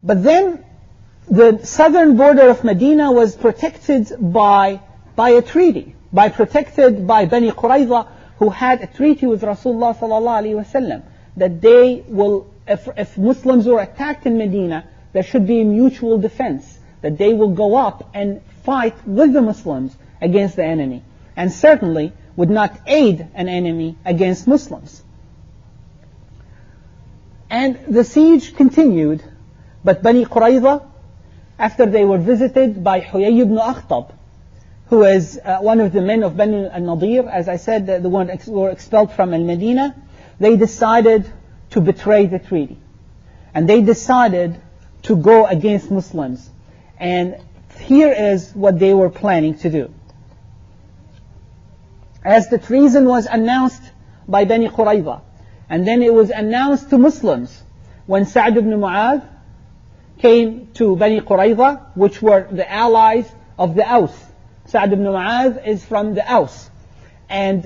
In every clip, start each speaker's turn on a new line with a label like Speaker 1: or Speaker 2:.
Speaker 1: But then the southern border of Medina was protected by a treaty, protected by Bani Qurayza, who had a treaty with Rasulullah sallallahu alaihi wasallam that they will, if Muslims were attacked in Medina, there should be a mutual defense, that they will go up and fight with the Muslims against the enemy, and certainly would not aid an enemy against Muslims. And the siege continued, but Bani Qurayza, after they were visited by Huyay ibn Akhtab, who is one of the men of Bani An-Nadeer, as I said, the one were expelled from Al-Medina, they decided to betray the treaty. And they decided to go against Muslims. And here is what they were planning to do. As the treason was announced by Bani Qurayza, and then it was announced to Muslims, when Sa'd ibn Mu'adh came to Bani Qurayza, which were the allies of the Aus. Sa'd ibn Mu'adh is from the Aus. And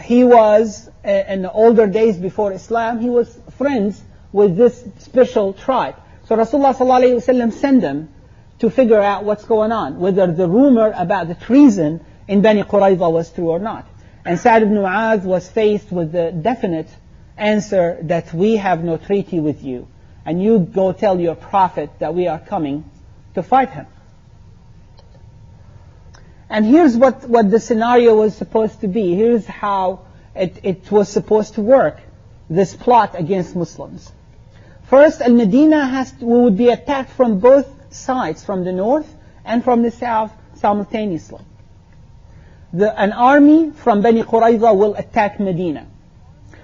Speaker 1: he was, in the older days before Islam, he was friends with this special tribe. So Rasulullah ﷺ sent them to figure out what's going on, whether the rumor about the treason in Bani Qurayza was true or not. And Sa'd ibn Mu'adh was faced with the definite answer that we have no treaty with you, and you go tell your prophet that we are coming to fight him. And here's what the scenario was supposed to be. Here's how it was supposed to work, this plot against Muslims. First, Al-Medina would be attacked from both sides, from the north and from the south simultaneously. An army from Bani Qurayza will attack Medina.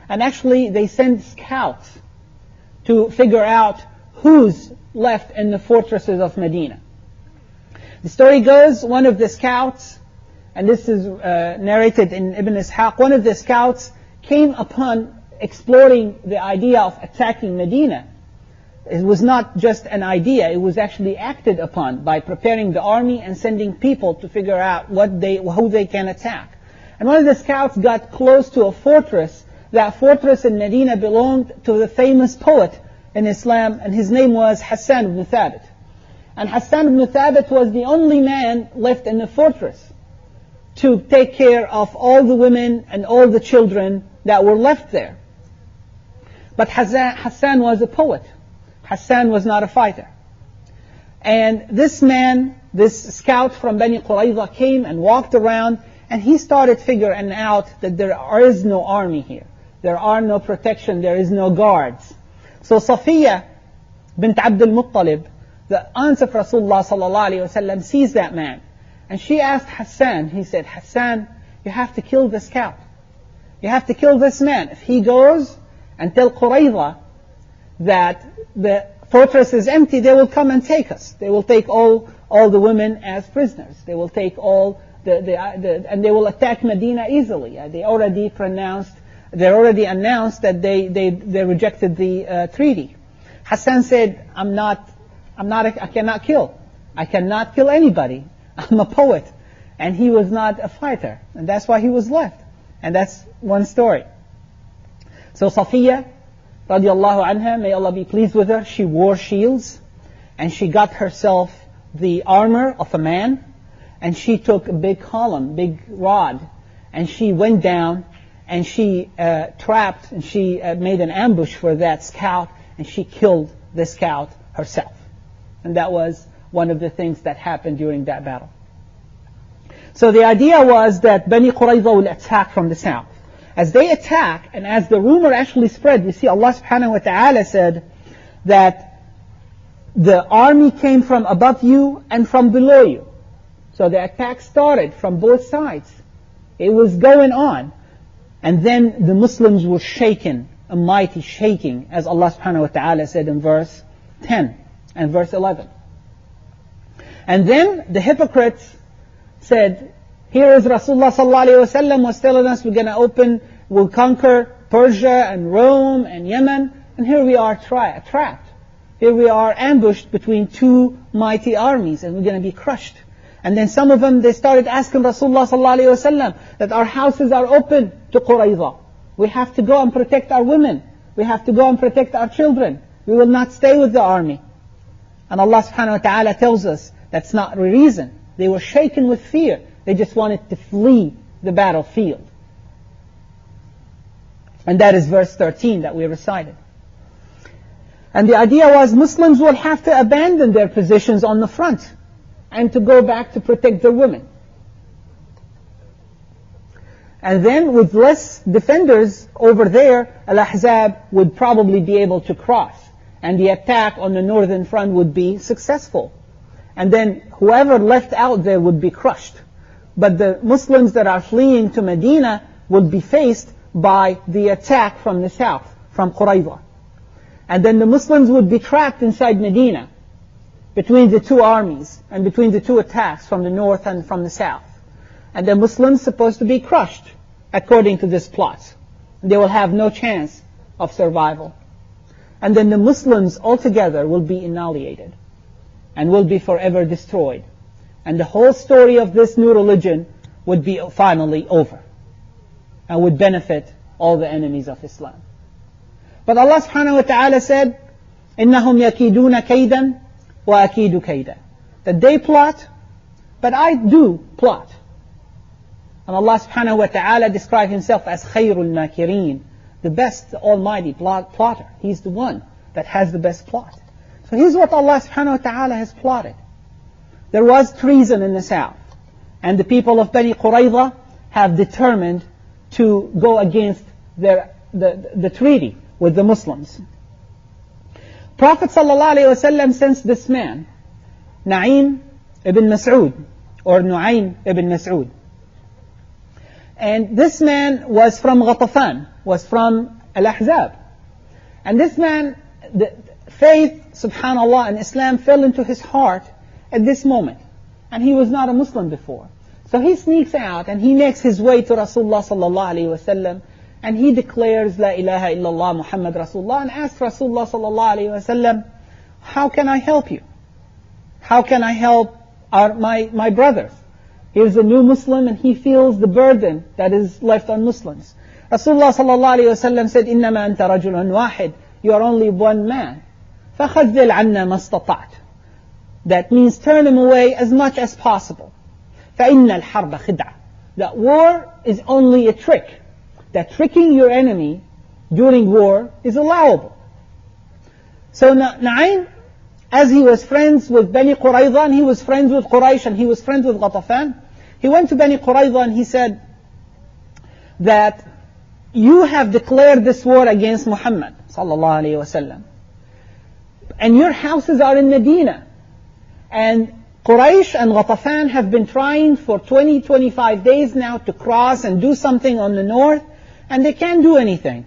Speaker 1: And actually they send scouts to figure out who's left in the fortresses of Medina. The story goes, one of the scouts, and this is narrated in Ibn Ishaq, one of the scouts came upon exploring the idea of attacking Medina. It was not just an idea, it was actually acted upon by preparing the army and sending people to figure out who they can attack. And one of the scouts got close to a fortress. That fortress in Medina belonged to the famous poet in Islam, and his name was Hassan ibn Thabit. And Hassan ibn Thabit was the only man left in the fortress to take care of all the women and all the children that were left there. But Hassan was a poet. Hassan was not a fighter. And this man, this scout from Bani Qurayza, came and walked around, and he started figuring out that there is no army here. There are no protection, there is no guards. So Safiya bint Abd al-Muttalib, the aunt of Rasulullah sallallahu alayhi wasallam, sees that man. And she asked Hassan, he said, Hassan, you have to kill the scout. You have to kill this man. If he goes and tell Qurayza that the fortress is empty, they will come and take us. They will take all the women as prisoners. They will take all and they will attack Medina easily. They already announced that they rejected the treaty. Hassan said, I cannot kill. I cannot kill anybody. I'm a poet. And he was not a fighter. And that's why he was left. And that's one story. So Safiya, radiallahu anha, may Allah be pleased with her, she wore shields, and she got herself the armor of a man, and she took a big column, big rod, and she went down, and she trapped, and she made an ambush for that scout, and she killed the scout herself. And that was one of the things that happened during that battle. So the idea was that Bani Qurayza will attack from the south. As they attack, and as the rumor actually spread, you see Allah subhanahu wa ta'ala said that the army came from above you and from below you. So the attack started from both sides. It was going on. And then the Muslims were shaken, a mighty shaking, as Allah subhanahu wa ta'ala said in verse 10 and verse 11. And then the hypocrites said, here is Rasulullah sallallahu alayhi wa sallam was telling us we'll conquer Persia and Rome and Yemen, and here we are trapped. Here we are ambushed between two mighty armies, and we're going to be crushed. And then some of them, they started asking Rasulullah sallallahu alayhi wa sallam that our houses are open to Qurayza. We have to go and protect our women. We have to go and protect our children. We will not stay with the army. And Allah subhanahu wa ta'ala tells us that's not the reason. They were shaken with fear. They just wanted to flee the battlefield. And that is verse 13 that we recited. And the idea was Muslims will have to abandon their positions on the front and to go back to protect their women. And then with less defenders over there, Al-Ahzab would probably be able to cross. And the attack on the northern front would be successful. And then whoever left out there would be crushed. But the Muslims that are fleeing to Medina would be faced by the attack from the south, from Qurayza. And then the Muslims would be trapped inside Medina, between the two armies, and between the two attacks from the north and from the south. And the Muslims supposed to be crushed, according to this plot. They will have no chance of survival. And then the Muslims altogether will be annihilated, and will be forever destroyed. And the whole story of this new religion would be finally over, and would benefit all the enemies of Islam. But Allah subhanahu wa ta'ala said, إِنَّهُمْ يَكِيدُونَ كَيْدًا وَأَكِيدُ كَيْدًا. That they plot, but I do plot. And Allah subhanahu wa ta'ala described himself as خَيْرُ الْمَاكِرِينَ, the best, the almighty plotter. He's the one that has the best plot. So here's what Allah subhanahu wa ta'ala has plotted. There was treason in the south, and the people of Bani Qurayza have determined to go against the treaty with the Muslims. Prophet ﷺ sends this man, Nu'aym ibn Mas'ud, or Nu'aym ibn Mas'ud. And this man was from Ghatafan, was from Al-Ahzab. And this man, the faith, subhanallah, and Islam fell into his heart at this moment. And he was not a Muslim before. So he sneaks out and he makes his way to Rasulullah sallallahu alayhi wa sallam, and he declares La ilaha illallah Muhammad Rasulullah, and asks Rasulullah sallallahu alayhi wa sallam, how can I help you? How can I help my brothers? He's a new Muslim and he feels the burden that is left on Muslims. Rasulullah sallallahu alayhi wa sallam said, إِنَّمَا أَنْتَ رَجُلٌ وَاحِدٌ, you are only one man. فَخَذِّلْ عَنَّا مَا اسْتَطَعْتَ. That means turn him away as much as possible. فَإِنَّ الْحَرْبَ خِدْعَةٌ. That war is only a trick. That tricking your enemy during war is allowable. So Nu'aym, as he was friends with Bani Qurayza, and he was friends with Quraysh, and he was friends with Ghatafan, he went to Bani Qurayza and he said that you have declared this war against Muhammad sallallahu alayhi wa sallam, and your houses are in Medina, and Quraysh and Ghatafan have been trying for 20-25 days now to cross and do something on the north, and they can't do anything.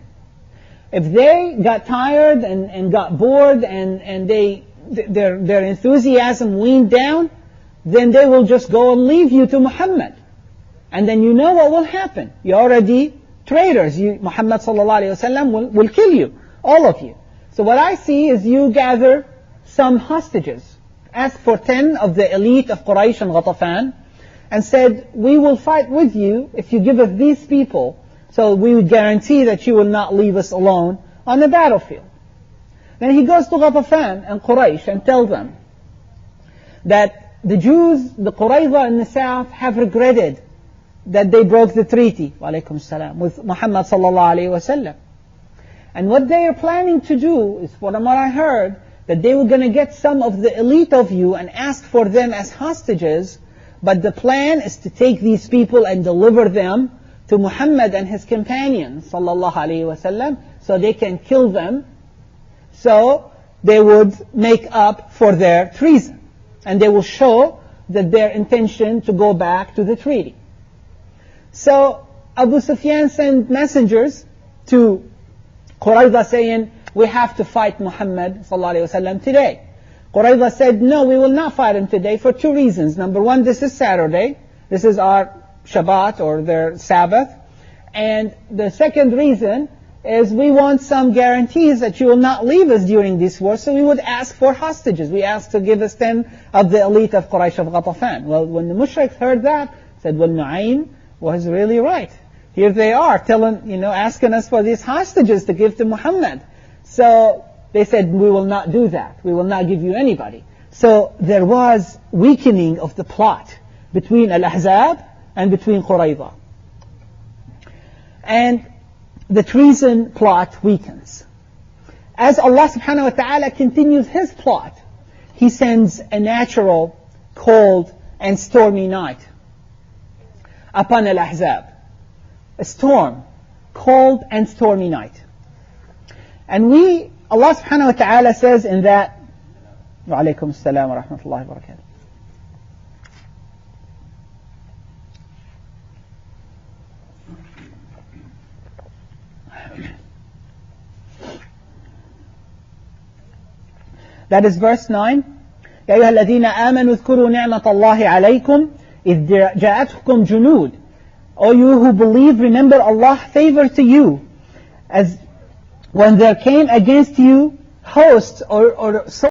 Speaker 1: If they got tired and got bored and their enthusiasm weaned down, then they will just go and leave you to Muhammad. And then you know what will happen. You're already traitors. Muhammad sallallahu alayhi wa sallam will kill you, all of you. So what I see is you gather some hostages. Ask for 10 of the elite of Quraysh and Ghatafan, and said, we will fight with you if you give us these people, so we would guarantee that you will not leave us alone on the battlefield. Then he goes to Ghatafan and Quraysh and tells them that the Jews, the Qurayza in the south, have regretted that they broke the treaty, alaykum salam, with Muhammad sallallahu alayhi wa sallam. And what they are planning to do is, from what I heard, that they were going to get some of the elite of you and ask for them as hostages, but the plan is to take these people and deliver them to Muhammad and his companions sallallahu alayhi wa sallam, so they can kill them, so they would make up for their treason, and they will show that their intention to go back to the treaty. So Abu Sufyan sent messengers to Qurayza saying, we have to fight Muhammad sallallahu alayhi wa sallam today. Qurayza said, no, we will not fight him today for two reasons. Number one, this is Saturday. This is our Shabbat, or their Sabbath. And the second reason is we want some guarantees that you will not leave us during this war, so we would ask for hostages. We asked to give us 10 of the elite of Quraysh of Ghatafan. Well, when the mushriks heard that, said, well, Nu'aym was really right. Here they are telling, asking us for these hostages to give to Muhammad. So they said, we will not do that. We will not give you anybody. So there was weakening of the plot between Al-Ahzab and between Qurayza. And the treason plot weakens. As Allah subhanahu wa ta'ala continues His plot, He sends a natural, cold and stormy night upon Al-Ahzab. A storm, cold and stormy night. And Allah subhanahu wa ta'ala says in that, wa alaykum as-salam wa rahmatullahi wa barakatuh. That is verse 9. يا أيها الذين آمنوا اذكروا نعمة الله عليكم إذ جاءتكم جنود. O you who believe, remember Allah favor to you as when there came against you hosts or